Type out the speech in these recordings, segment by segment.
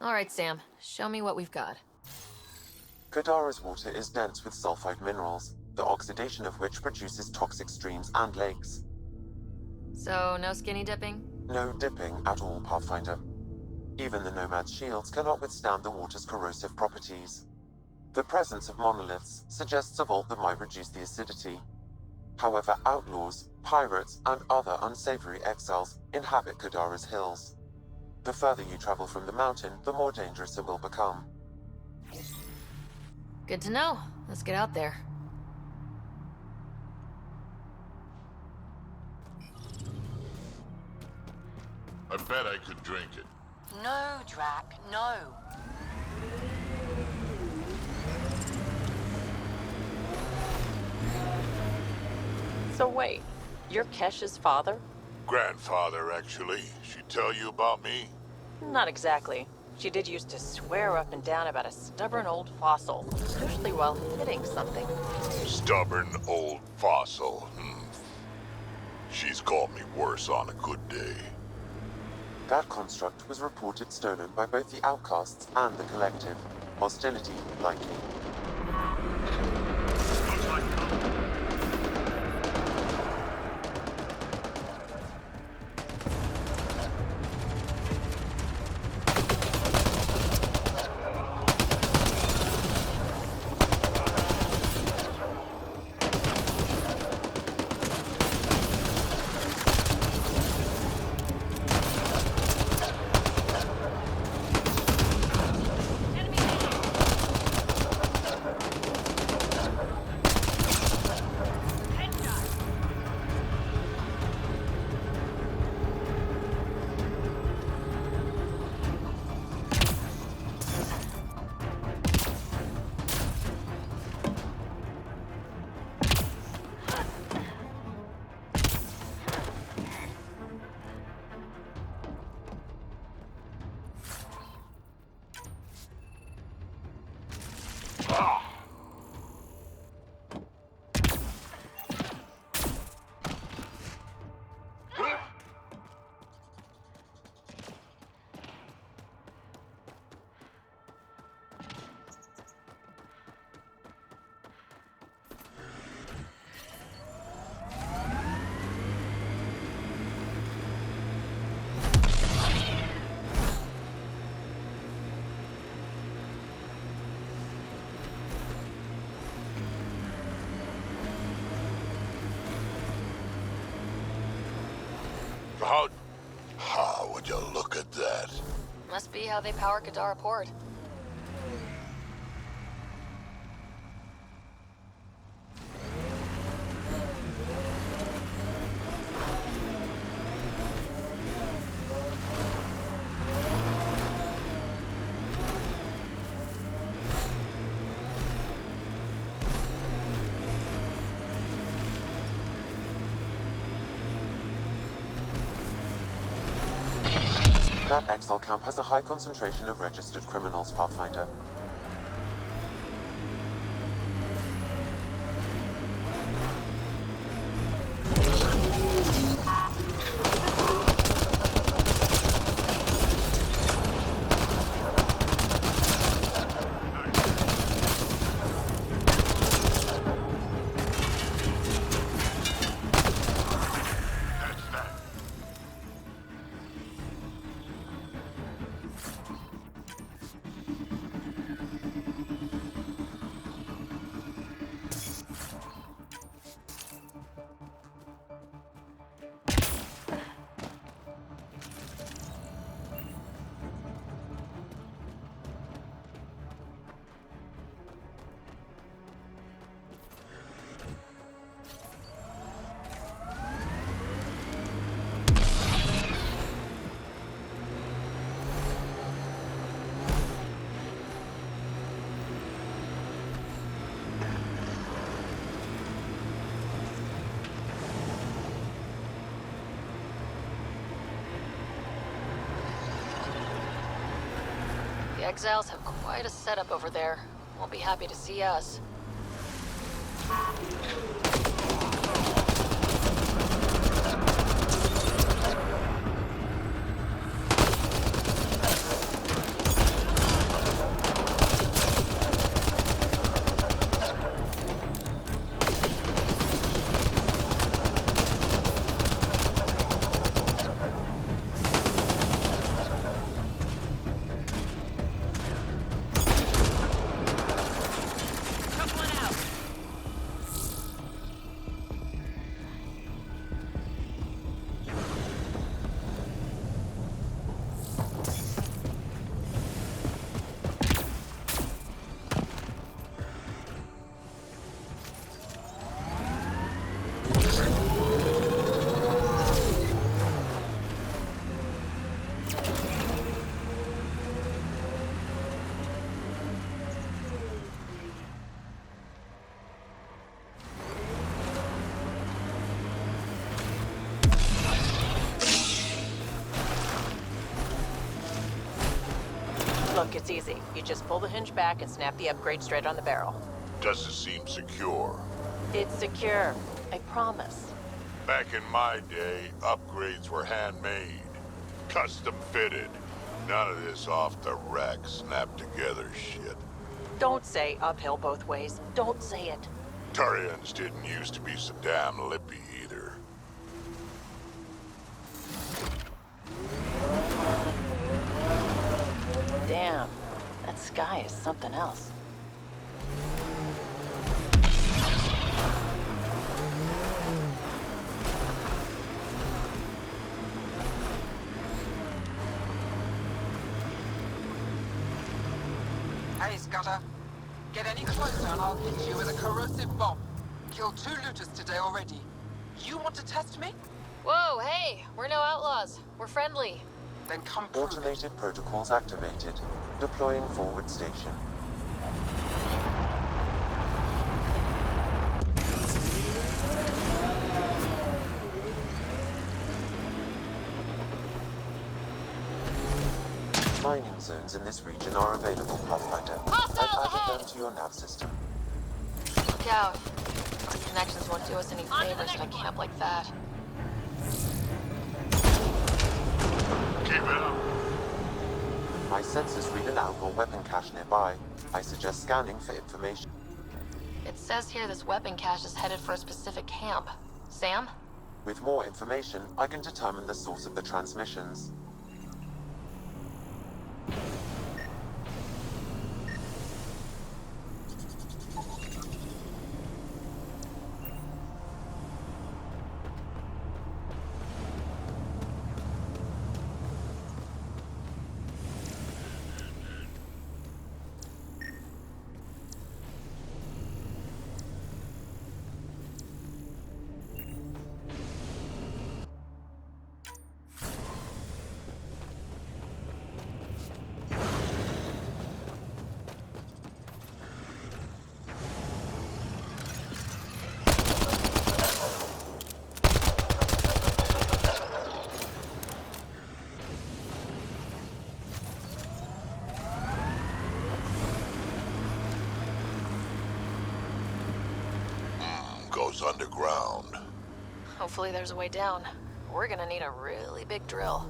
Alright, Sam. Show me what we've got. Kadara's water is dense with sulfide minerals, the oxidation of which produces toxic streams and lakes. So, no skinny dipping? No dipping at all, Pathfinder. Even the Nomad's shields cannot withstand the water's corrosive properties. The presence of monoliths suggests a vault that might reduce the acidity. However, outlaws, pirates, and other unsavory exiles inhabit Kadara's hills. The further you travel from the mountain, the more dangerous it will become. Good to know. Let's get out there. I bet I could drink it. No, Drac, no. So wait, you're Kesh's father? Grandfather, actually. She tell you about me? Not exactly. She did used to swear up and down about a stubborn old fossil, usually while hitting something. Stubborn old fossil. She's called me worse on a good day. That construct was reported stolen by both the Outcasts and the Collective. Hostility, likely. How would you look at that? Must be how they power Kadara Port. That exile camp has a high concentration of registered criminals, Pathfinder. The exiles have quite a setup over there. Won't be happy to see us. Look, it's easy. You just pull the hinge back and snap the upgrade straight on the barrel. Doesn't seem secure. It's secure. I promise. Back in my day, upgrades were handmade. Custom fitted. None of this off the rack, snap together shit. Don't say uphill both ways. Don't say it. Turians didn't used to be so damn lippy either. Damn. That sky is something else. Hey, Scudder. Get any closer and I'll hit you with a corrosive bomb. Killed 2 looters today already. You want to test me? Whoa, hey, we're no outlaws. We're friendly. Then come prove it. Automated protocols activated. Deploying forward station. Mining zones in this region are available, Pathfinder. Hostiles I've added ahead! them to your nav system. Look out. Our connections won't do us any favors in a camp like that. Keep it up. My sensors read an outlaw weapon cache nearby. I suggest scanning for information. It says here this weapon cache is headed for a specific camp. Sam? With more information, I can determine the source of the transmissions. Goes underground. Hopefully there's a way down. We're gonna need a really big drill.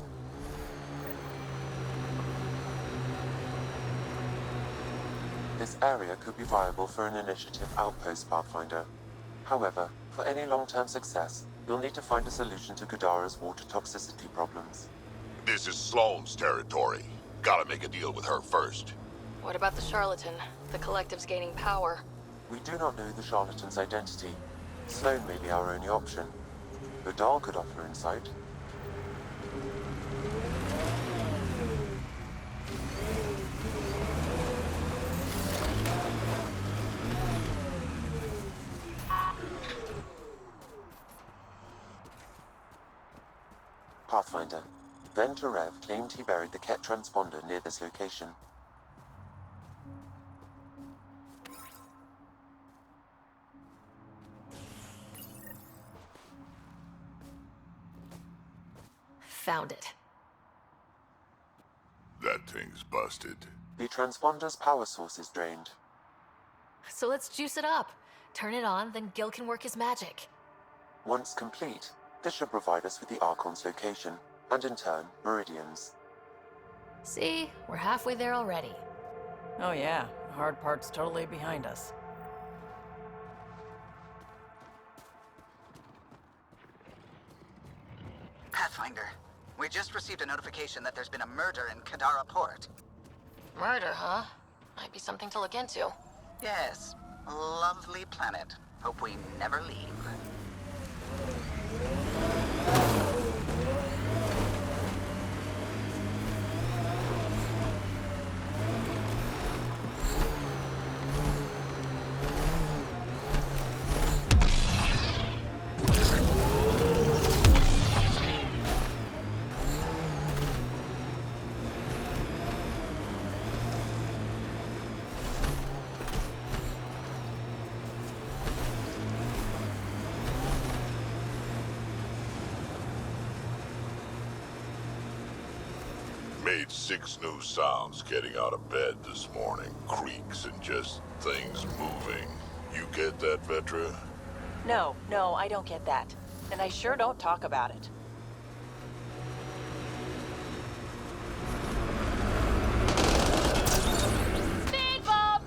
This area could be viable for an initiative outpost, Pathfinder. However, for any long-term success, you'll need to find a solution to Kadara's water toxicity problems. This is Sloane's territory. Gotta make a deal with her first. What about the charlatan? The collective's gaining power. We do not know the charlatan's identity. Sloane may be our only option. Vidal could offer insight. Pathfinder. Then Terev claimed he buried the Ket transponder near this location. Found it. That thing's busted. The transponder's power source is drained. So let's juice it up. Turn it on, then Gil can work his magic. Once complete, this should provide us with the Archon's location, and in turn, Meridian's. See? We're halfway there already. Oh yeah, the hard part's totally behind us. Pathfinder, we just received a notification that there's been a murder in Kadara Port. Murder, huh? Might be something to look into. Yes, lovely planet. Hope we never leave. Made 6 new sounds getting out of bed this morning. Creaks and just things moving. You get that, Vetra? No, I don't get that. And I sure don't talk about it. Speed bump!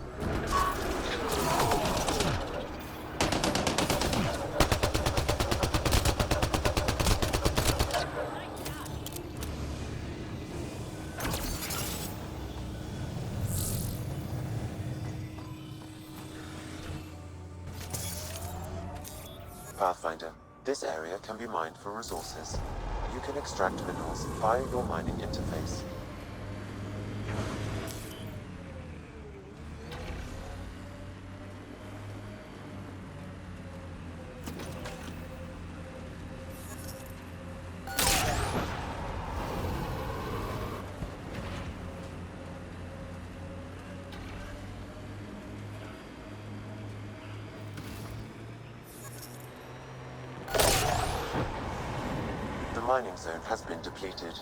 Pathfinder, this area can be mined for resources. You can extract minerals via your mining interface. The mining zone has been depleted.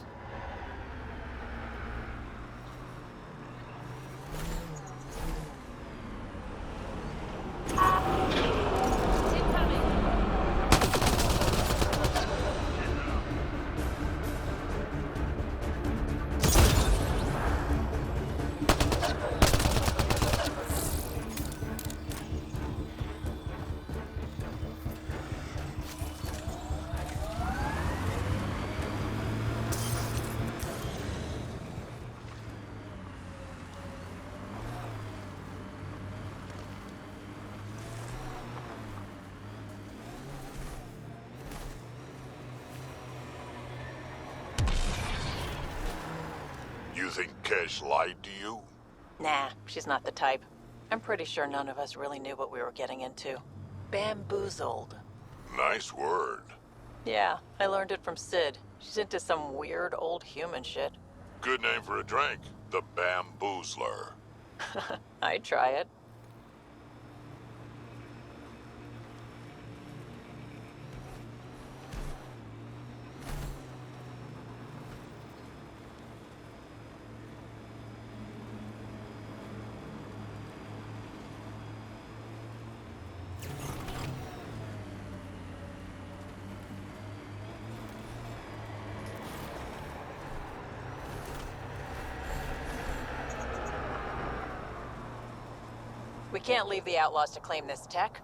You think Kesh lied to you? Nah, she's not the type. I'm pretty sure none of us really knew what we were getting into. Bamboozled. Nice word. Yeah, I learned it from Sid. She's into some weird old human shit. Good name for a drink. The Bamboozler. I'd try it. We can't leave the outlaws to claim this tech.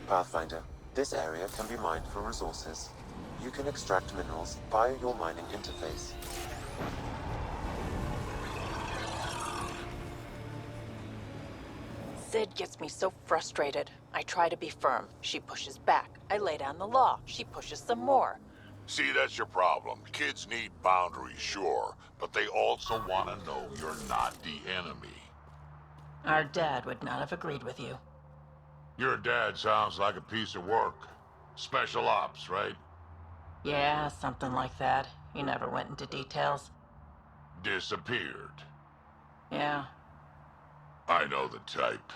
Pathfinder, this area can be mined for resources. You can extract minerals via your mining interface. Sid gets me so frustrated. I try to be firm. She pushes back. I lay down the law. She pushes some more. See, that's your problem. Kids need boundaries, sure, but they also want to know you're not the enemy. Our dad would not have agreed with you. Your dad sounds like a piece of work. Special ops, right? Yeah, something like that. He never went into details. Disappeared. Yeah. I know the type.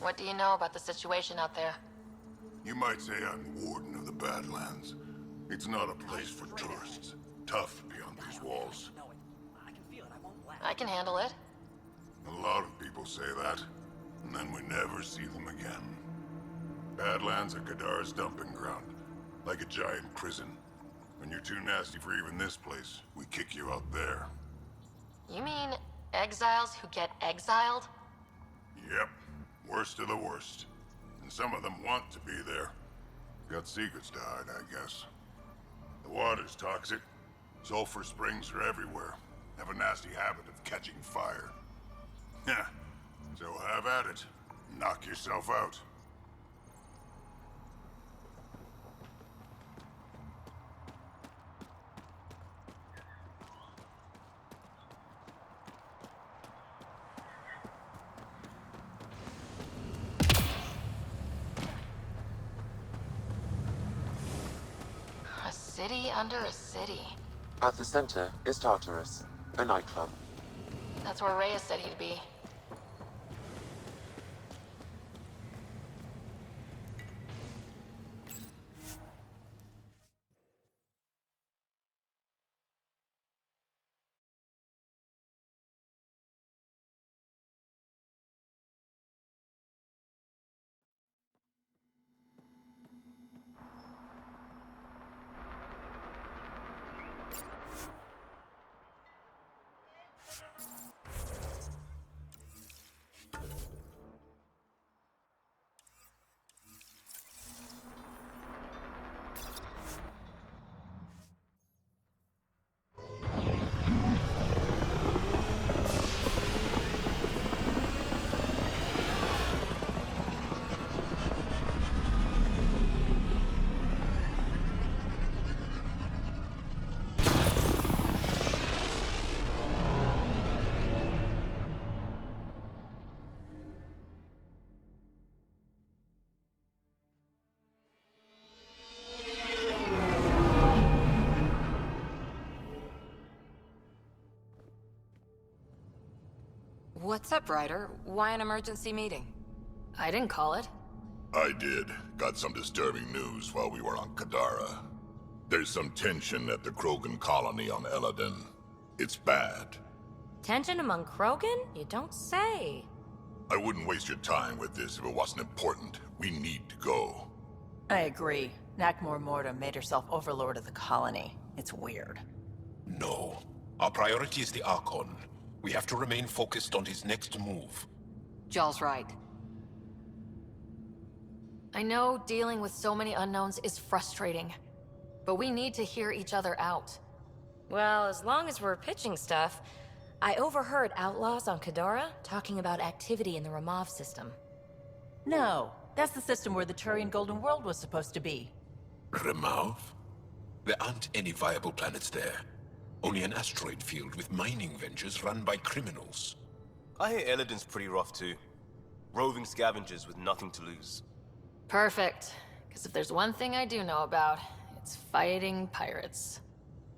What do you know about the situation out there? You might say I'm warden of the Badlands. It's not a place for tourists. Tough beyond these walls. I can handle it. A lot of people say that. and then we never see them again. Badlands are Kadara's dumping ground, like a giant prison. When you're too nasty for even this place, we kick you out there. You mean exiles who get exiled? Yep, worst of the worst. And some of them want to be there. Got secrets to hide, I guess. The water's toxic. Sulfur springs are everywhere. Have a nasty habit of catching fire. Heh. So have at it. Knock yourself out. A city under a city. At the center is Tartarus, a nightclub. That's where Reyes said he'd be. What's up, Ryder? Why an emergency meeting? I didn't call it. I did. Got some disturbing news while we were on Kadara. There's some tension at the Krogan colony on Eladin. It's bad. Tension among Krogan? You don't say. I wouldn't waste your time with this if it wasn't important. We need to go. I agree. Nakmor Morta made herself overlord of the colony. It's weird. No. Our priority is the Archon. We have to remain focused on his next move. Jaw's right. I know dealing with so many unknowns is frustrating, but we need to hear each other out. Well, as long as we're pitching stuff, I overheard outlaws on Kadara talking about activity in the Ramov system. No, that's the system where the Turian Golden World was supposed to be. Remav? There aren't any viable planets there. Only an asteroid field with mining ventures run by criminals. I hear Eladin's pretty rough too. Roving scavengers with nothing to lose. Perfect. Because if there's one thing I do know about, it's fighting pirates.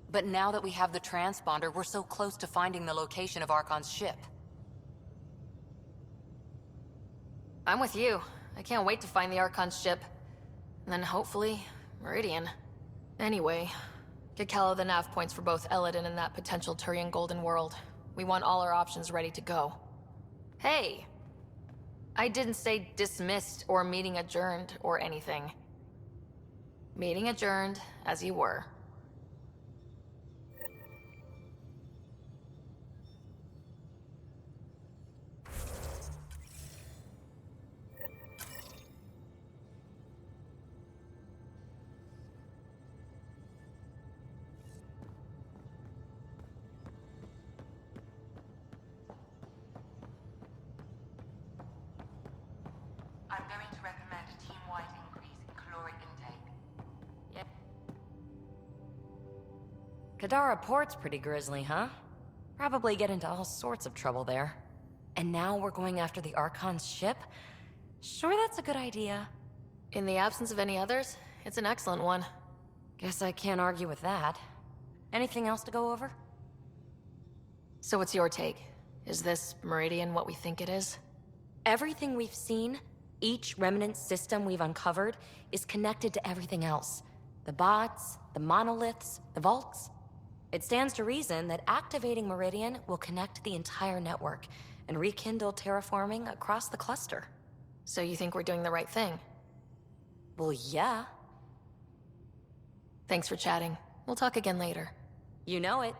But now that we have the transponder, we're so close to finding the location of Archon's ship. I'm with you. I can't wait to find the Archon's ship. And then hopefully, Meridian. Anyway, get Callow the nav points for both Eladin and that potential Turian Golden World. We want all our options ready to go. Hey! I didn't say dismissed or meeting adjourned or anything. Meeting adjourned, as you were. I'm going to recommend a team-wide increase in caloric intake. Yep. Kadara Port's pretty grisly, huh? Probably get into all sorts of trouble there. And now we're going after the Archon's ship? Sure, that's a good idea. In the absence of any others, it's an excellent one. Guess I can't argue with that. Anything else to go over? So what's your take? Is this Meridian what we think it is? Everything we've seen, each remnant system we've uncovered, is connected to everything else. The bots, the monoliths, the vaults. It stands to reason that activating Meridian will connect the entire network, and rekindle terraforming across the cluster. So you think we're doing the right thing? Well, yeah. Thanks for chatting. We'll talk again later. You know it.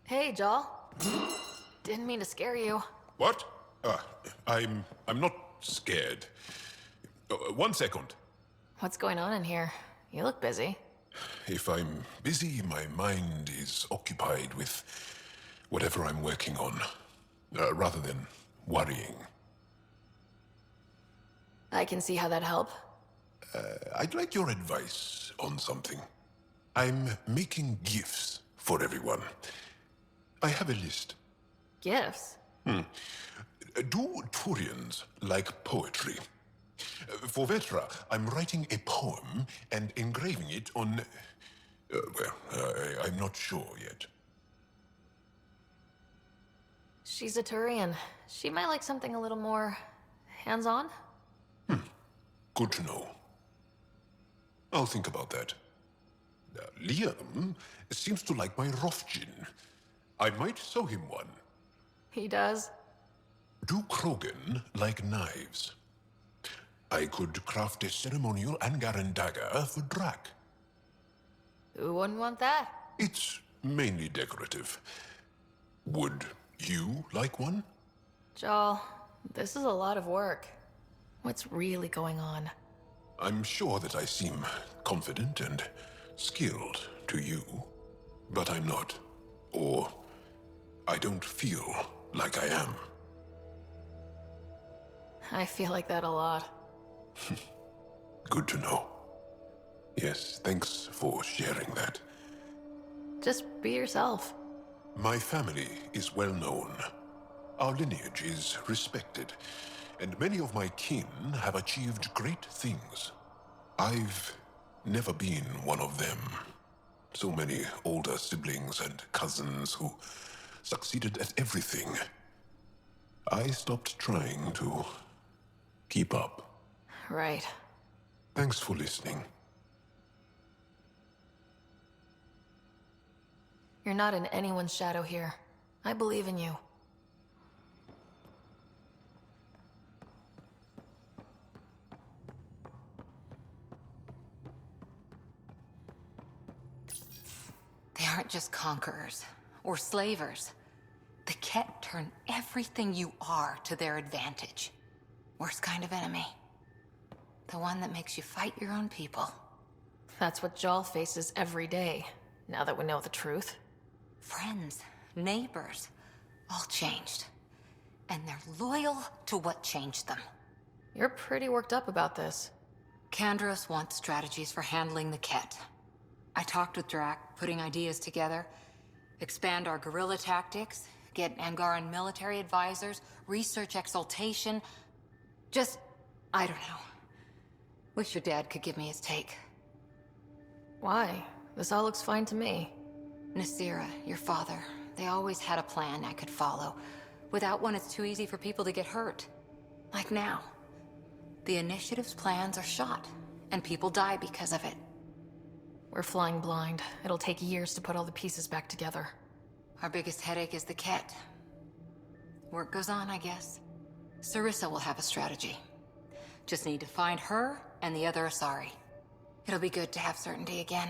Hey, Joel. Didn't mean to scare you. What? I'm not scared. 1 second. What's going on in here? You look busy. If I'm busy, my mind is occupied with whatever I'm working on, rather than worrying. I can see how that'd help. I'd like your advice on something. I'm making gifts for everyone. I have a list. Gifts? Do Turians like poetry? For Vetra, I'm writing a poem and engraving it on... I'm not sure yet. She's a Turian. She might like something a little more... hands-on? Good to know. I'll think about that. Liam seems to like my Rofgin. I might sew him one. He does? Do Krogan like knives? I could craft a ceremonial Angaran dagger for Drac. Who wouldn't want that? It's mainly decorative. Would you like one? Joel, this is a lot of work. What's really going on? I'm sure that I seem confident and skilled to you, but I'm not. Or I don't feel like I am. I feel like that a lot. Good to know. Yes, thanks for sharing that. Just be yourself. My family is well known. Our lineage is respected, and many of my kin have achieved great things. I've never been one of them. So many older siblings and cousins who succeeded at everything. I stopped trying to keep up. Right. Thanks for listening. You're not in anyone's shadow here. I believe in you. They aren't just conquerors or slavers. The Ket turn everything you are to their advantage. Worst kind of enemy. The one that makes you fight your own people. That's what Joel faces every day, now that we know the truth. Friends, neighbors, all changed. And they're loyal to what changed them. You're pretty worked up about this. Kandros wants strategies for handling the Ket. I talked with Drac, putting ideas together. Expand our guerrilla tactics, get Angaran military advisors, research exaltation. Just, I don't know. Wish your dad could give me his take. Why? This all looks fine to me. Nasira, your father, they always had a plan I could follow. Without one, it's too easy for people to get hurt. Like now. The Initiative's plans are shot, and people die because of it. We're flying blind. It'll take years to put all the pieces back together. Our biggest headache is the Ket. Work goes on, I guess. Sarissa will have a strategy. Just need to find her and the other Asari. It'll be good to have certainty again.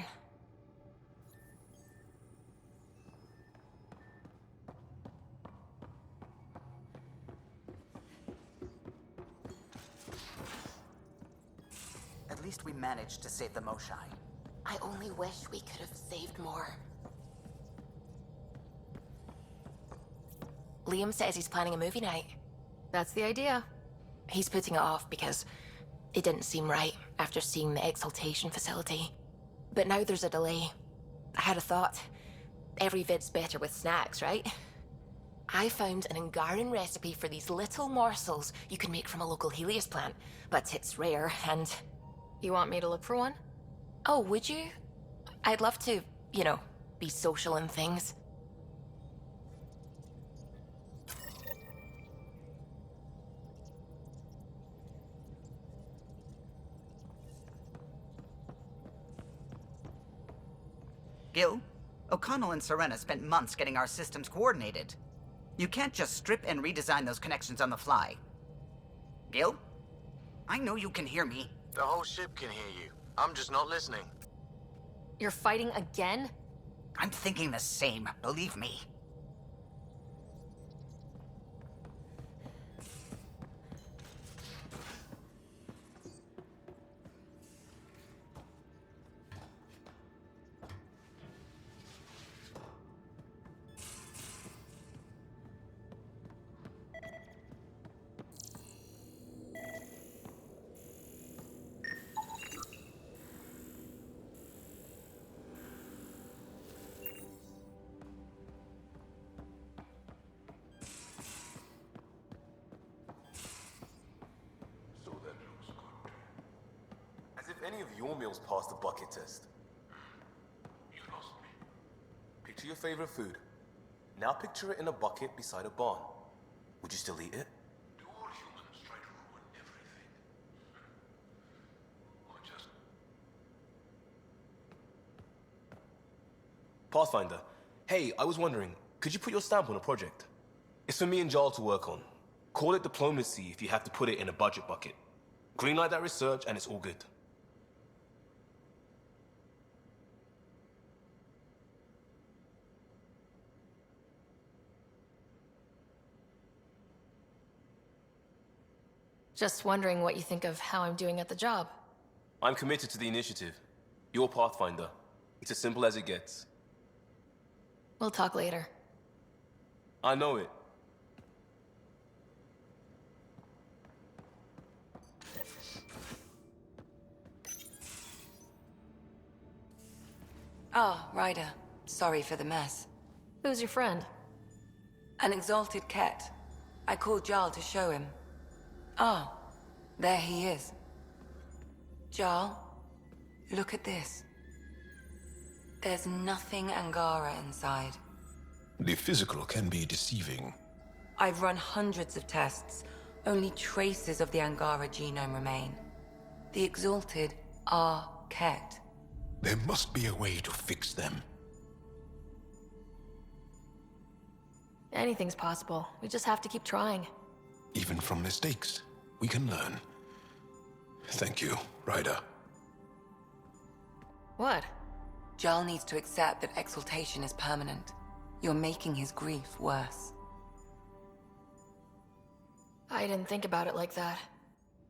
At least we managed to save the Moshai. I only wish we could have saved more. Liam says he's planning a movie night. That's the idea. He's putting it off because it didn't seem right after seeing the exaltation facility. But now there's a delay. I had a thought. Every vid's better with snacks, right? I found an Angaran recipe for these little morsels you can make from a local Helios plant, but it's rare and... You want me to look for one? Oh, would you? I'd love to, you know, be social and things. Gil, O'Connell and Serena spent months getting our systems coordinated. You can't just strip and redesign those connections on the fly. Gil? I know you can hear me. The whole ship can hear you. I'm just not listening. You're fighting again? I'm thinking the same, believe me. As if any of your meals passed the bucket test. You lost me. Picture your favorite food. Now picture it in a bucket beside a barn. Would you still eat it? Do all humans try to ruin everything? Or just... Pathfinder, hey, I was wondering, could you put your stamp on a project? It's for me and Jarl to work on. Call it diplomacy if you have to put it in a budget bucket. Greenlight that research and it's all good. Just wondering what you think of how I'm doing at the job. I'm committed to the initiative. You're Pathfinder. It's as simple as it gets. We'll talk later. I know it. Ah, Ryder. Sorry for the mess. Who's your friend? An exalted Ket. I called Jarl to show him. Ah, there he is. Jarl, look at this. There's nothing Angara inside. The physical can be deceiving. I've run hundreds of tests. Only traces of the Angara genome remain. The exalted are Ket. There must be a way to fix them. Anything's possible. We just have to keep trying. Even from mistakes, we can learn. Thank you, Ryder. What? Jarl needs to accept that exaltation is permanent. You're making his grief worse. I didn't think about it like that.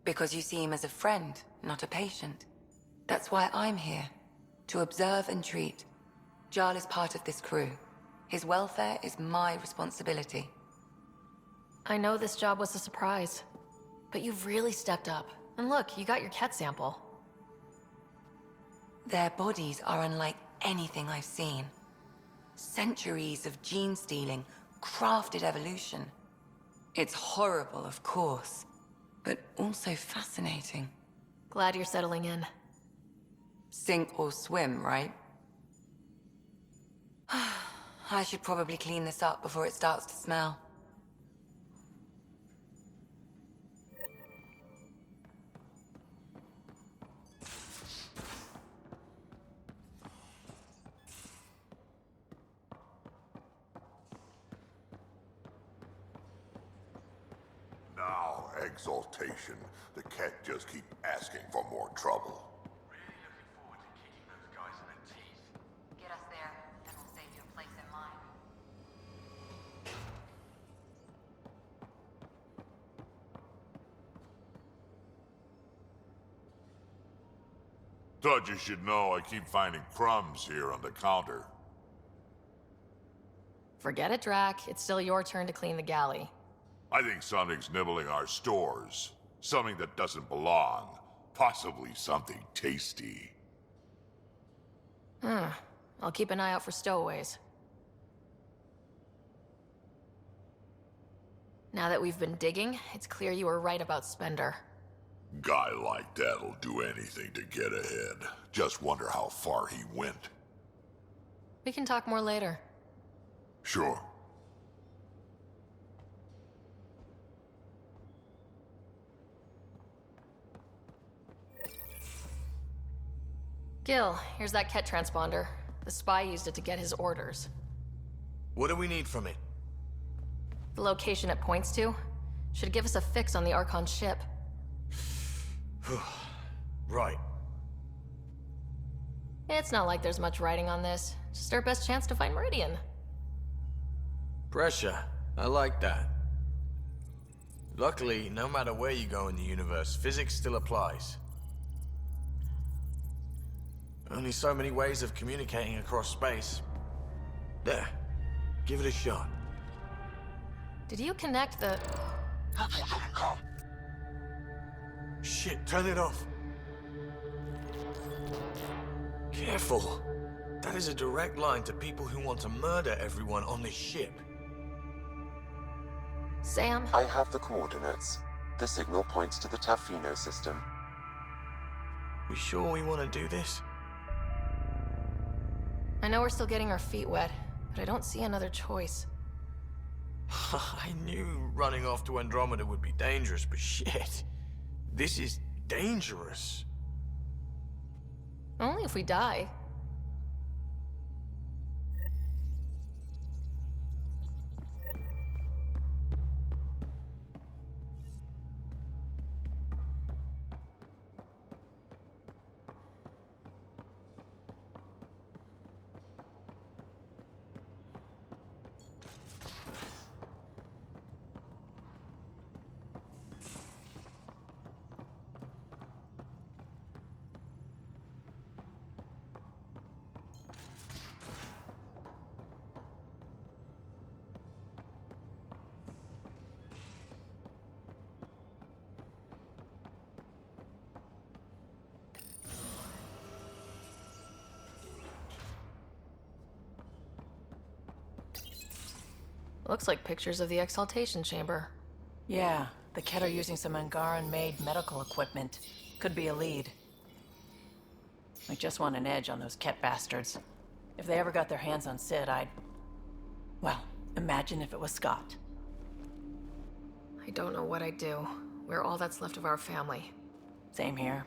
Because you see him as a friend, not a patient. That's why I'm here. To observe and treat. Jarl is part of this crew. His welfare is my responsibility. I know this job was a surprise, but you've really stepped up. And look, you got your cat sample. Their bodies are unlike anything I've seen. Centuries of gene stealing, crafted evolution. It's horrible, of course, but also fascinating. Glad you're settling in. Sink or swim, right? I should probably clean this up before it starts to smell. Now, exaltation. The Ket just keep asking for more trouble. Really looking forward to kicking those guys in the teeth. Get us there, and we'll save you a place in line. Thought you should know I keep finding crumbs here on the counter. Forget it, Drac. It's still your turn to clean the galley. I think something's nibbling our stores. Something that doesn't belong. Possibly something tasty. I'll keep an eye out for stowaways. Now that we've been digging, it's clear you were right about Spender. Guy like that'll do anything to get ahead. Just wonder how far he went. We can talk more later. Sure. Gil, here's that Ket transponder. The spy used it to get his orders. What do we need from it? The location it points to should give us a fix on the Archon's ship. Right. It's not like there's much writing on this. Just our best chance to find Meridian. Pressure. I like that. Luckily, no matter where you go in the universe, physics still applies. Only so many ways of communicating across space. There. Give it a shot. Did you connect the... Shit, turn it off. Careful. That is a direct line to people who want to murder everyone on this ship. Sam? I have the coordinates. The signal points to the Tafino system. We sure we want to do this? I know we're still getting our feet wet, but I don't see another choice. I knew running off to Andromeda would be dangerous, but shit. This is dangerous. Only if we die. Looks like pictures of the exaltation chamber. Yeah, the Ket are using some Angaran-made medical equipment. Could be a lead. I just want an edge on those Ket bastards. If they ever got their hands on Sid, well, imagine if it was Scott. I don't know what I'd do. We're all that's left of our family. Same here.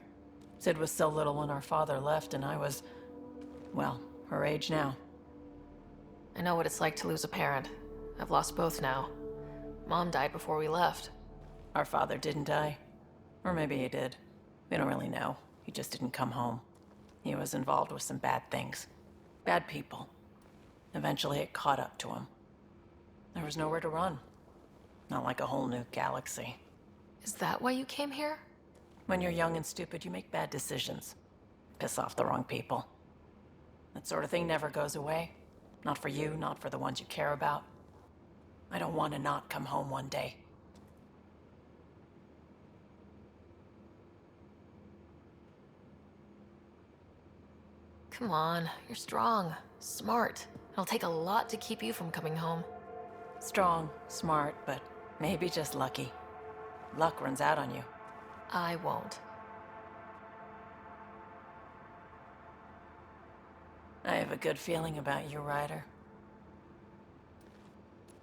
Sid was so little when our father left, and I was, well, her age now. I know what it's like to lose a parent. I've lost both now. Mom died before we left. Our father didn't die. Or maybe he did. We don't really know. He just didn't come home. He was involved with some bad things. Bad people. Eventually it caught up to him. There was nowhere to run. Not like a whole new galaxy. Is that why you came here? When you're young and stupid, you make bad decisions. Piss off the wrong people. That sort of thing never goes away. Not for you, not for the ones you care about. I don't want to not come home one day. Come on, you're strong, smart. It'll take a lot to keep you from coming home. Strong, smart, but maybe just lucky. Luck runs out on you. I won't. I have a good feeling about you, Ryder.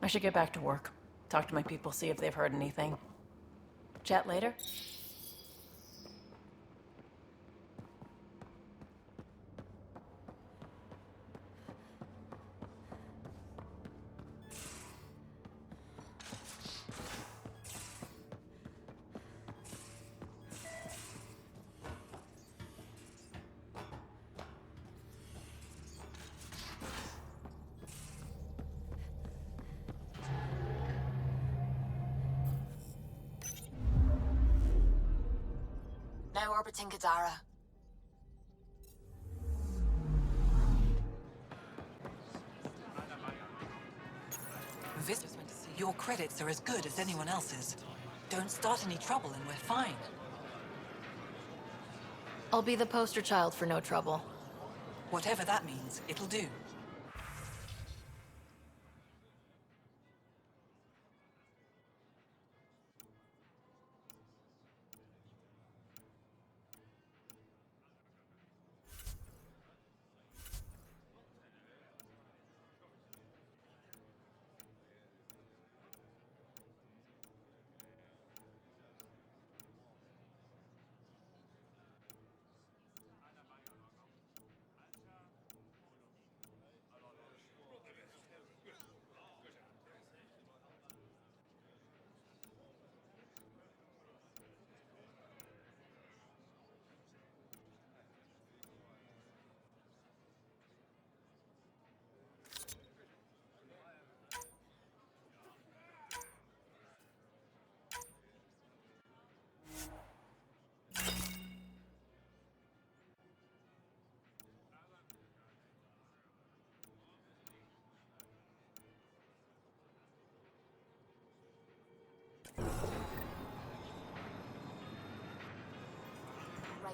I should get back to work. Talk to my people, see if they've heard anything. Chat later? Now orbiting Kadara. Your credits are as good as anyone else's. Don't start any trouble and we're fine. I'll be the poster child for no trouble. Whatever that means, it'll do.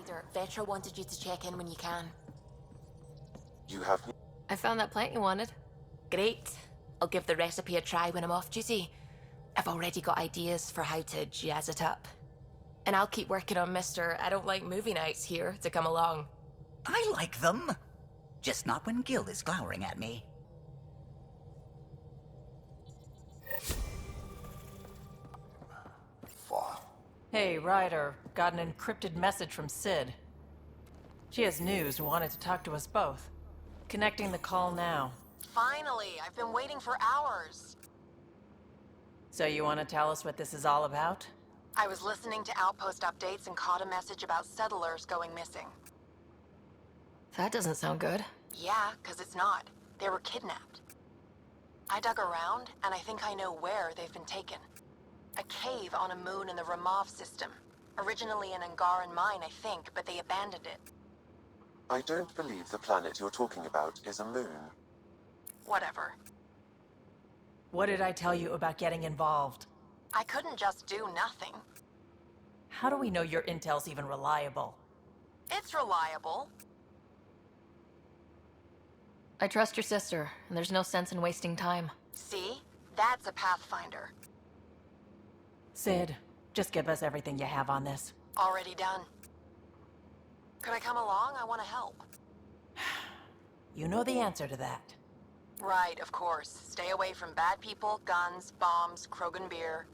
Pathfinder. Vetra wanted you to check in when you can. You have... I found that plant you wanted. Great. I'll give the recipe a try when I'm off duty. I've already got ideas for how to jazz it up. And I'll keep working on Mr. I don't like movie nights here to come along. I like them. Just not when Gil is glowering at me. Hey, Ryder. Got an encrypted message from Sid. She has news and wanted to talk to us both. Connecting the call now. Finally! I've been waiting for hours. So you want to tell us what this is all about? I was listening to Outpost updates and caught a message about settlers going missing. That doesn't sound good. Yeah, 'cause it's not. They were kidnapped. I dug around, and I think I know where they've been taken. A cave on a moon in the Ramov system. Originally an Angaran mine, I think, but they abandoned it. I don't believe the planet you're talking about is a moon. Whatever. What did I tell you about getting involved? I couldn't just do nothing. How do we know your intel's even reliable? It's reliable. I trust your sister, and there's no sense in wasting time. See? That's a Pathfinder. Sid, just give us everything you have on this. Already done. Could I come along? I want to help. You know the answer to that. Right, of course. Stay away from bad people, guns, bombs, Krogan beer.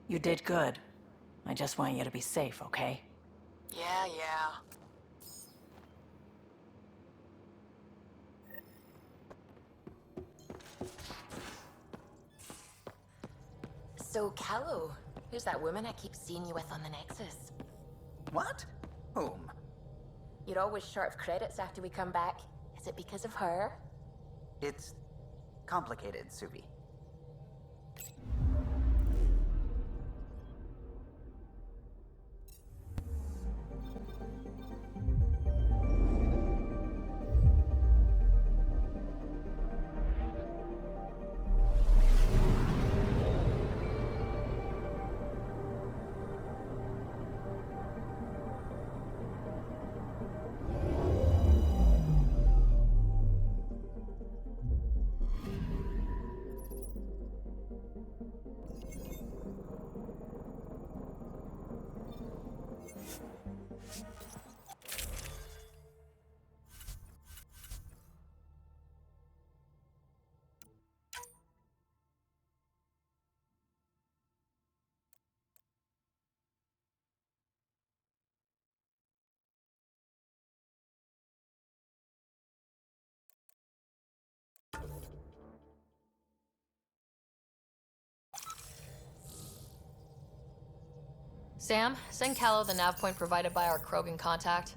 You did good. I just want you to be safe, okay? Yeah. So, Callow, who's that woman I keep seeing you with on the Nexus? What? Whom? You're always short of credits after we come back. Is it because of her? It's complicated, Suvi. Sam, send Callow the nav point provided by our Krogan contact.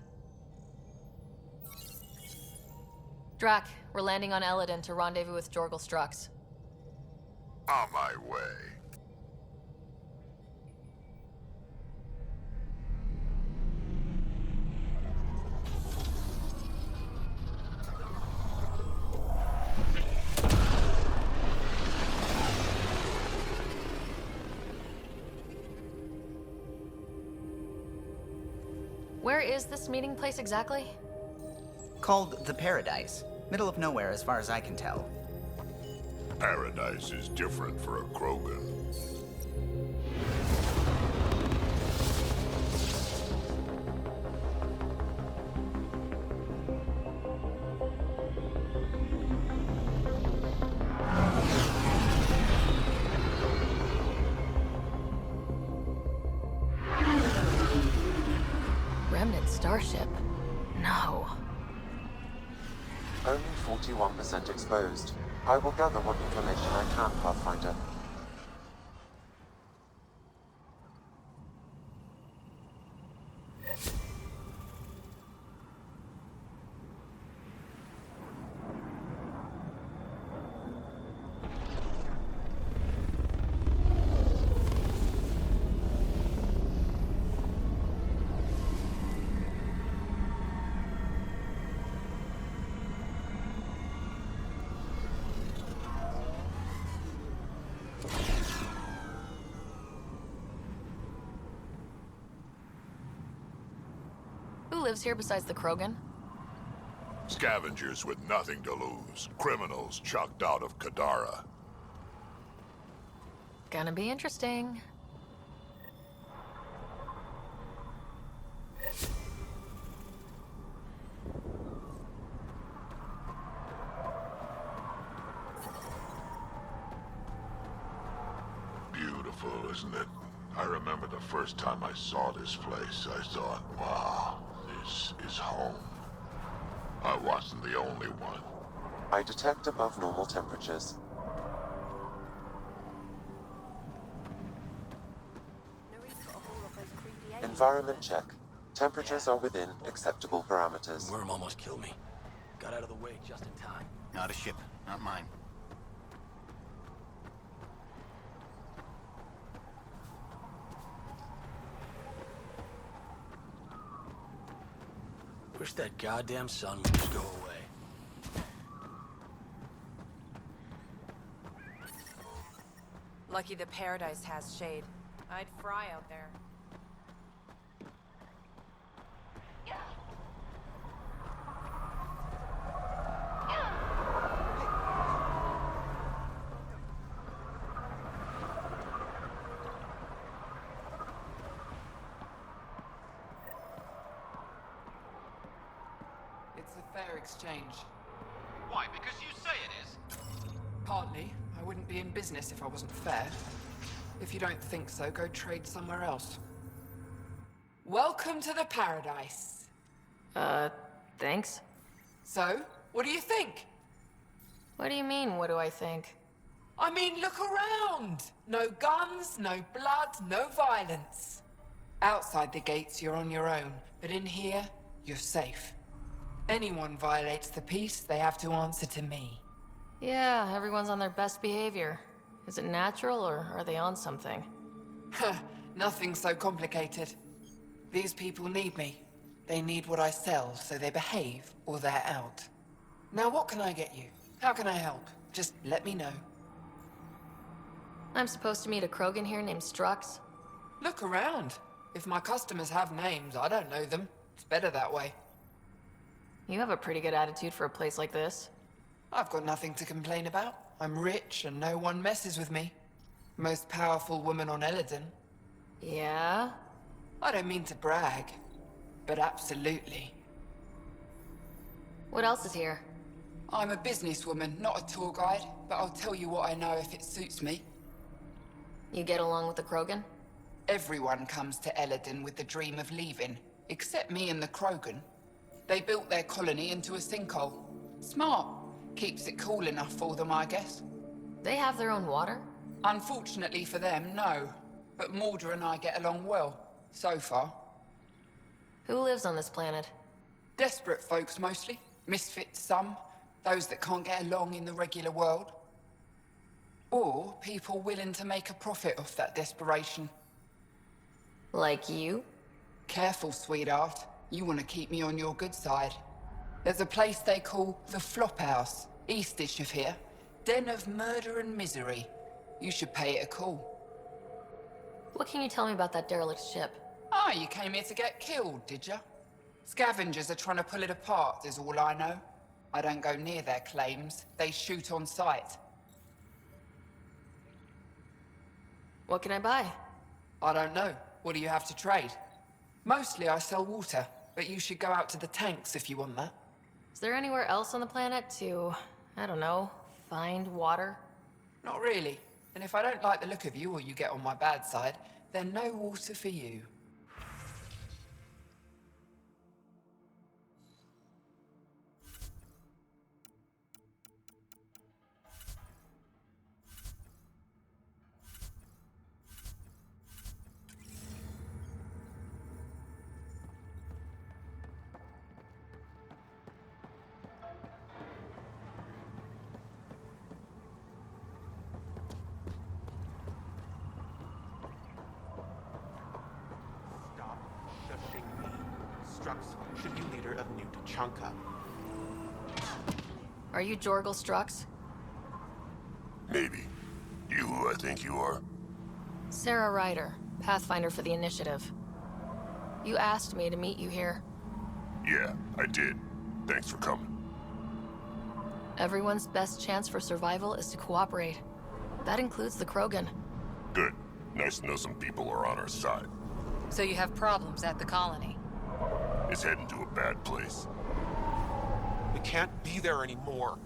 Drac, we're landing on Eladin to rendezvous with Jorgal Strux. On my way. Where is this meeting place exactly? Called the Paradise. Middle of nowhere as far as I can tell. Paradise is different for a Krogan. Remnant starship? No. Only 41% exposed. I will gather what information I can, Pathfinder. lives here besides the Krogan? Scavengers with nothing to lose. Criminals chucked out of Kadara. Gonna be interesting. Beautiful, isn't it? I remember the first time I saw this place, I thought, wow, this is home. I wasn't the only one. I detect above normal temperatures. Environment check. Temperatures are within acceptable parameters. Worm almost killed me. Got out of the way just in time. Not a ship, not mine. Wish that goddamn sun would just go away. Lucky the Paradise has shade. I'd fry out there. It's a fair exchange. Why? Because you say it is? Partly. I wouldn't be in business if I wasn't fair. If you don't think so, go trade somewhere else. Welcome to the Paradise. Thanks? So, what do you think? What do you mean, what do I think? I mean, look around! No guns, no blood, no violence. Outside the gates, you're on your own, but in here, you're safe. Anyone violates the peace, they have to answer to me. Yeah, everyone's on their best behavior. Is it natural, or are they on something? Nothing so complicated. These people need me. They need what I sell, so they behave, or they're out. Now what can I get you? How can I help? Just let me know. I'm supposed to meet a Krogan here named Strux. Look around. If my customers have names, I don't know them. It's better that way. You have a pretty good attitude for a place like this. I've got nothing to complain about. I'm rich and no one messes with me. Most powerful woman on Eladin. Yeah? I don't mean to brag, but absolutely. What else is here? I'm a businesswoman, not a tour guide, but I'll tell you what I know if it suits me. You get along with the Krogan? Everyone comes to Eladin with the dream of leaving, except me and the Krogan. They built their colony into a sinkhole. Smart. Keeps it cool enough for them, I guess. They have their own water? Unfortunately for them, no. But Mordor and I get along well, so far. Who lives on this planet? Desperate folks, mostly. Misfits, some. Those that can't get along in the regular world. Or people willing to make a profit off that desperation. Like you? Careful, sweetheart. You want to keep me on your good side. There's a place they call the Flophouse, eastish of here. Den of murder and misery. You should pay it a call. What can you tell me about that derelict ship? Ah, you came here to get killed, did ya? Scavengers are trying to pull it apart, is all I know. I don't go near their claims. They shoot on sight. What can I buy? I don't know. What do you have to trade? Mostly I sell water, but you should go out to the tanks if you want that. Is there anywhere else on the planet to, I don't know, find water? Not really. And if I don't like the look of you or you get on my bad side, then no water for you. Should be leader of New Tachanka. Are you Jorgal Strux? Maybe. You who I think you are? Sarah Ryder, Pathfinder for the Initiative. You asked me to meet you here. Yeah, I did. Thanks for coming. Everyone's best chance for survival is to cooperate. That includes the Krogan. Good. Nice to know some people are on our side. So you have problems at the colony? It's heading to a bad place. We can't be there anymore.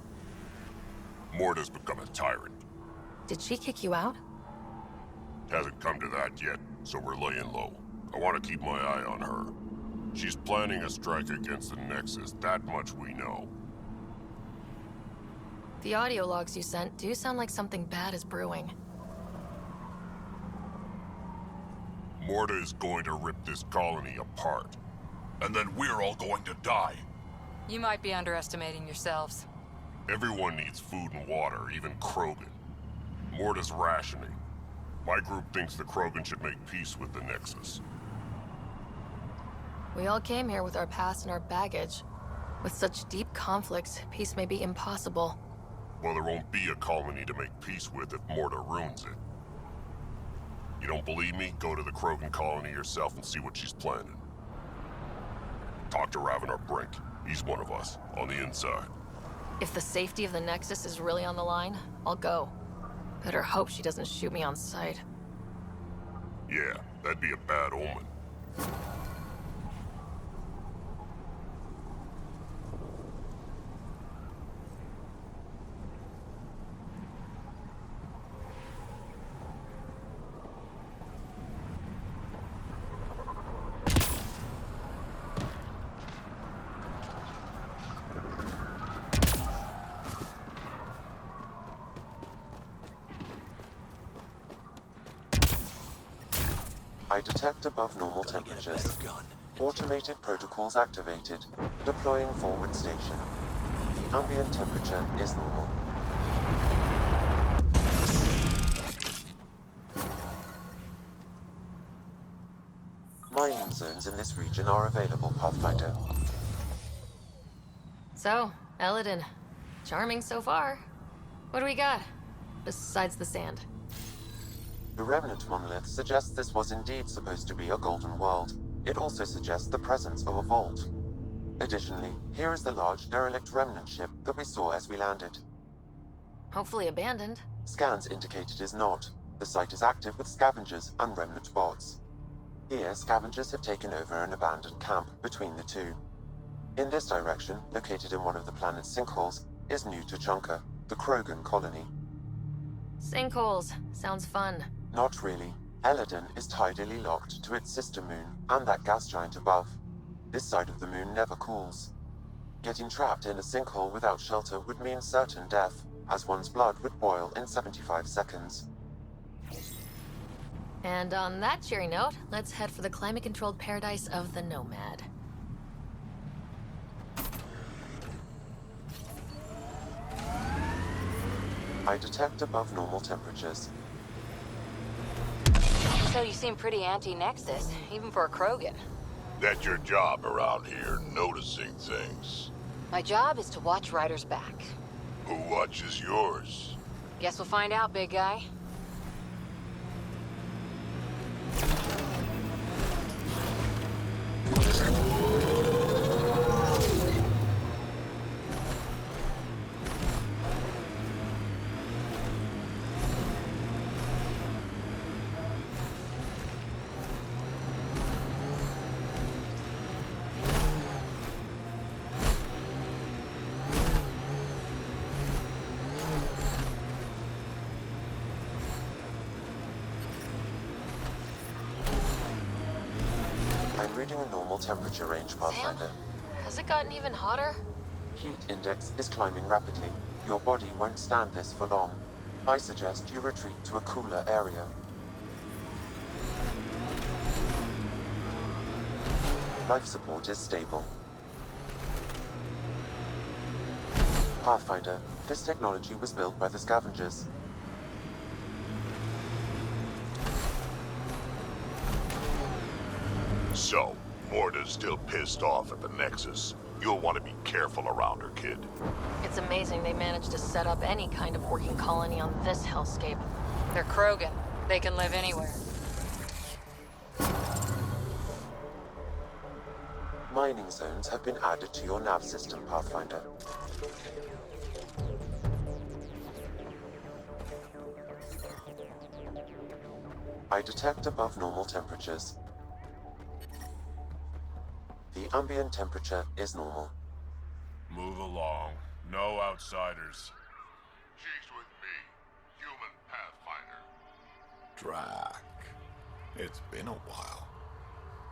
Morta's become a tyrant. Did she kick you out? Hasn't come to that yet, so we're laying low. I want to keep my eye on her. She's planning a strike against the Nexus, that much we know. The audio logs you sent do sound like something bad is brewing. Morta is going to rip this colony apart. And then we're all going to die. You might be underestimating yourselves. Everyone needs food and water, even Krogan. Morta's rationing. My group thinks the Krogan should make peace with the Nexus. We all came here with our past and our baggage. With such deep conflicts, peace may be impossible. Well, there won't be a colony to make peace with if Morta ruins it. You don't believe me? Go to the Krogan colony yourself and see what she's planning. Talk to Ravenar Brink. He's one of us, on the inside. If the safety of the Nexus is really on the line, I'll go. Better hope she doesn't shoot me on sight. Yeah, that'd be a bad omen. I detect above normal temperatures. Automated protocols activated. Deploying forward station. The ambient temperature is normal. Mining zones in this region are available, Pathfinder. So, Eladin. Charming so far. What do we got? Besides the sand. The remnant monolith suggests this was indeed supposed to be a golden world. It also suggests the presence of a vault. Additionally, here is the large derelict remnant ship that we saw as we landed. Hopefully abandoned. Scans indicate it is not. The site is active with scavengers and remnant bots. Here, scavengers have taken over an abandoned camp between the two. In this direction, located in one of the planet's sinkholes, is New Tuchanka, the Krogan colony. Sinkholes. Sounds fun. Not really. Eladin is tidally locked to its sister moon and that gas giant above. This side of the moon never cools. Getting trapped in a sinkhole without shelter would mean certain death, as one's blood would boil in 75 seconds. And on that cheery note, let's head for the climate-controlled paradise of the Nomad. I detect above normal temperatures. So you seem pretty anti-Nexus, even for a Krogan. That's your job around here, noticing things. My job is to watch Ryder's back. Who watches yours? Guess we'll find out, big guy. I'm reading a normal temperature range, Pathfinder. Has it gotten even hotter? Heat index is climbing rapidly. Your body won't stand this for long. I suggest you retreat to a cooler area. Life support is stable. Pathfinder, this technology was built by the scavengers. So, Morta's still pissed off at the Nexus. You'll want to be careful around her, kid. It's amazing they managed to set up any kind of working colony on this hellscape. They're Krogan. They can live anywhere. mining zones have been added to your nav system, Pathfinder. I detect above normal temperatures. The ambient temperature is normal. Move along. No outsiders. She's with me, human Pathfinder. Drac. It's been a while.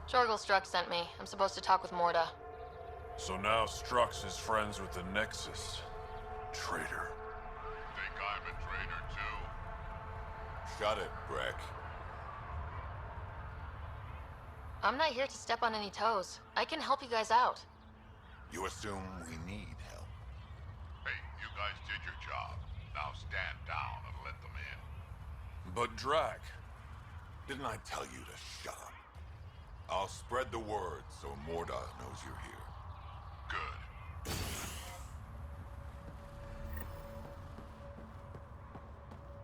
Jorgel Strux sent me. I'm supposed to talk with Morda. So now Strux is friends with the Nexus. Traitor. Think I'm a traitor too? Shut it, Breck. I'm not here to step on any toes. I can help you guys out. You assume we need help. Hey, you guys did your job. Now stand down and let them in. But Drac, didn't I tell you to shut up? I'll spread the word so Morda knows you're here. Good.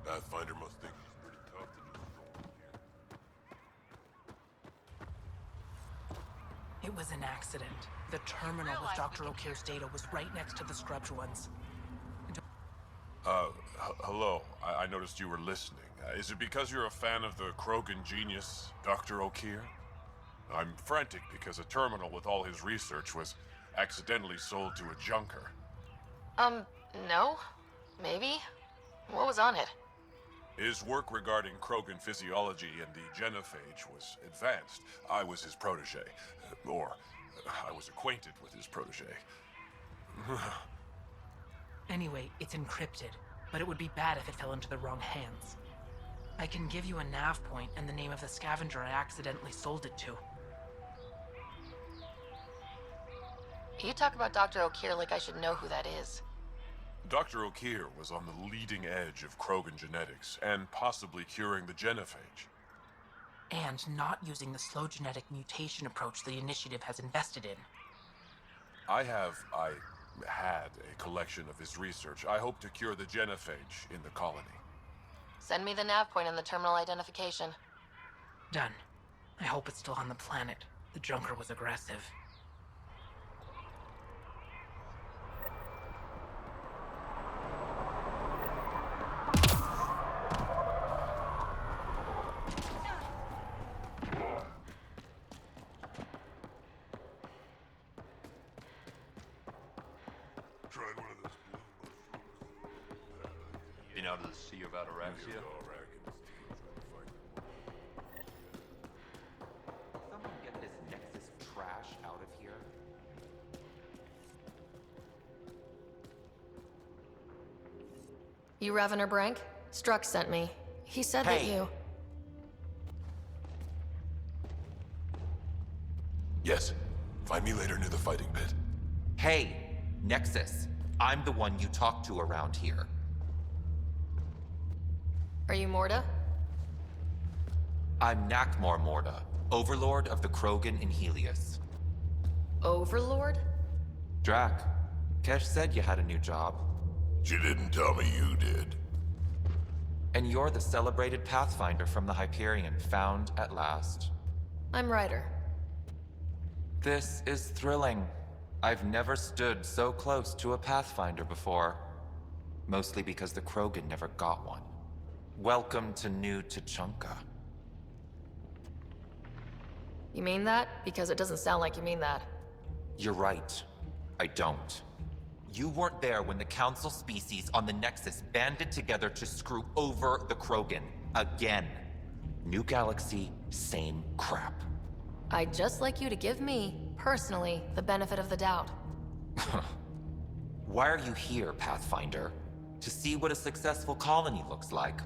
Pathfinder must think he's pretty tough to just stroll in here. It was an accident. The terminal with Dr. O'Keefe's data was right next to the scrubbed ones. Hello. I noticed you were listening. Is it because you're a fan of the Krogan genius, Dr. O'Keefe? I'm frantic because a terminal with all his research was accidentally sold to a junker. No? Maybe? What was on it? His work regarding Krogan physiology and the genophage was advanced. I was his protege. Or, I was acquainted with his protege. Anyway, it's encrypted, but it would be bad if it fell into the wrong hands. I can give you a nav point and the name of the scavenger I accidentally sold it to. You talk about Dr. O'Keefe like I should know who that is. Dr. O'Keefe was on the leading edge of Krogan genetics, and possibly curing the genophage. And not using the slow genetic mutation approach the Initiative has invested in. I had a collection of his research. I hope to cure the genophage in the colony. Send me the nav point and the terminal identification. Done. I hope it's still on the planet. The junker was aggressive. Tried one of those blue mushrooms. Been out of the sea of Ataraxia? Someone get this Nexus trash out of here. You Ravener Brank? Strux sent me. He said that you... Yes. Find me later near the fighting pit. Hey, Nexus. I'm the one you talk to around here. Are you Morda? I'm Nakmor Morda, Overlord of the Krogan in Helios. Overlord? Drac, Kesh said you had a new job. She didn't tell me you did. And you're the celebrated Pathfinder from the Hyperion, found at last. I'm Ryder. This is thrilling. I've never stood so close to a Pathfinder before. Mostly because the Krogan never got one. Welcome to New Tuchanka. You mean that? Because it doesn't sound like you mean that. You're right. I don't. You weren't there when the Council species on the Nexus banded together to screw over the Krogan. Again. New galaxy, same crap. I'd just like you to give me, personally, the benefit of the doubt. Why are you here, Pathfinder? To see what a successful colony looks like.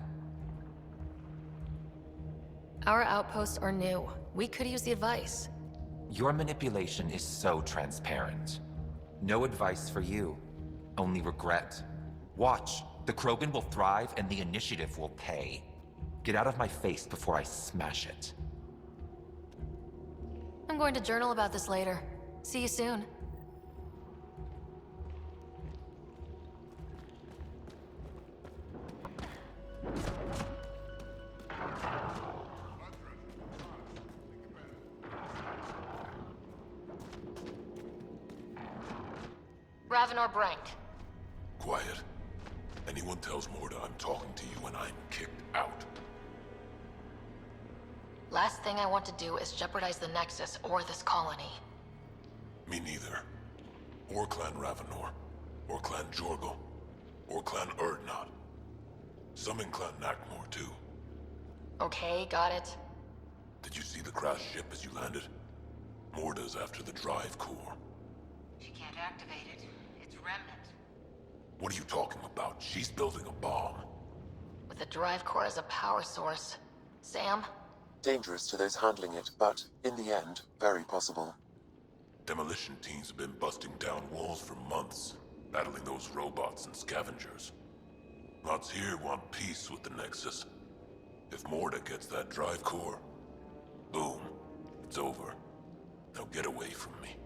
Our outposts are new. We could use the advice. Your manipulation is so transparent. No advice for you. Only regret. Watch. The Krogan will thrive and the Initiative will pay. Get out of my face before I smash it. I'm going to journal about this later. See you soon. Ravenor Brank. Quiet. Anyone tells Morda I'm talking to you and I'm kicked out. Last thing I want to do is jeopardize the Nexus or this colony. Me neither. Or Clan Ravenor. Or Clan Jorgal. Or Clan Urdnot. Some in Clan Nakmor, too. Okay, got it. Did you see the crashed ship as you landed? Morda's after the drive core. She can't activate it. It's remnant. What are you talking about? She's building a bomb. With the drive core as a power source. Sam? Dangerous to those handling it, but in the end, very possible. Demolition teams have been busting down walls for months, battling those robots and scavengers. Lots here want peace with the Nexus. If Morda gets that drive core, boom, it's over. Now get away from me.